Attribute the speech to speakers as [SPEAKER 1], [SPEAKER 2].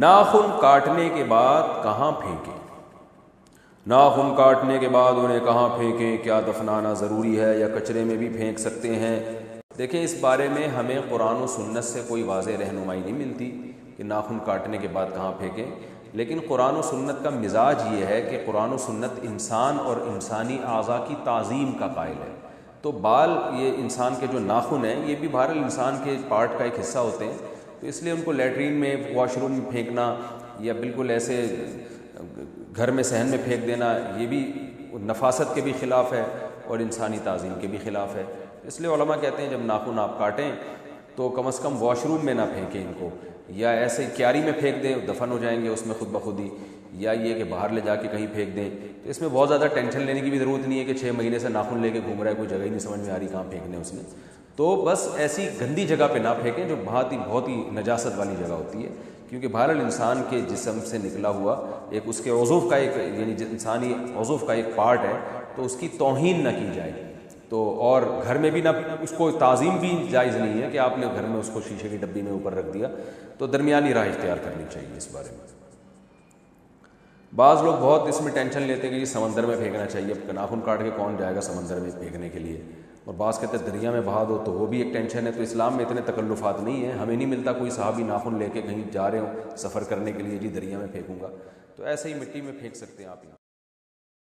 [SPEAKER 1] ناخن کاٹنے کے بعد کہاں پھینکیں؟ ناخن کاٹنے کے بعد انہیں کہاں پھینکیں؟ کیا دفنانا ضروری ہے یا کچرے میں بھی پھینک سکتے ہیں؟ دیکھیں، اس بارے میں ہمیں قرآن و سنت سے کوئی واضح رہنمائی نہیں ملتی کہ ناخن کاٹنے کے بعد کہاں پھینکیں، لیکن قرآن و سنت کا مزاج یہ ہے کہ قرآن و سنت انسان اور انسانی اعضاء کی تعظیم کا قائل ہے۔ تو بال، یہ انسان کے جو ناخن ہیں، یہ بھی بہرحال انسان کے پارٹ کا ایک حصہ ہوتے ہیں، تو اس لیے ان کو لیٹرین میں، واش روم میں پھینکنا یا بالکل ایسے گھر میں صحن میں پھینک دینا، یہ بھی نفاست کے بھی خلاف ہے اور انسانی تعظیم کے بھی خلاف ہے۔ اس لیے علماء کہتے ہیں جب ناخن آپ کاٹیں تو کم از کم واش روم میں نہ پھینکیں ان کو، یا ایسے کیاری میں پھینک دیں، دفن ہو جائیں گے اس میں خود بخود ہی، یا یہ کہ باہر لے جا کے کہیں پھینک دیں۔ تو اس میں بہت زیادہ ٹینشن لینے کی بھی ضرورت نہیں ہے کہ 6 مہینے سے ناخن لے کے گھوم رہا ہے، کوئی جگہ ہی نہیں سمجھ میں آ رہی کہاں پھینکنے اس نے۔ تو بس ایسی گندی جگہ پہ نہ پھینکیں جو بہت ہی نجاست والی جگہ ہوتی ہے، کیونکہ بہرحال انسان کے جسم سے نکلا ہوا ایک اس کے عضو کا ایک، یعنی انسانی عضو کا ایک پارٹ ہے، تو اس کی توہین نہ کی جائے۔ تو اور گھر میں بھی نہ، اس کو تعظیم بھی جائز نہیں ہے کہ آپ نے گھر میں اس کو شیشے کی ڈبی میں اوپر رکھ دیا، تو درمیانی راہ اختیار کرنی چاہیے اس بارے میں۔ بعض لوگ بہت اس میں ٹینشن لیتے ہیں کہ یہ سمندر میں پھینکنا چاہیے، اب ناخن کاٹ کے کون جائے گا سمندر میں پھینکنے کے لیے، اور بعض کہتے ہیں دریا میں بہا دو، تو وہ بھی ایک ٹینشن ہے۔ تو اسلام میں اتنے تکلفات نہیں ہیں، ہمیں نہیں ملتا کوئی صحابی ناخن لے کے کہیں جا رہے ہوں سفر کرنے کے لیے، جی دریا میں پھینکوں گا، تو ایسے ہی مٹی میں پھینک سکتے ہیں آپ۔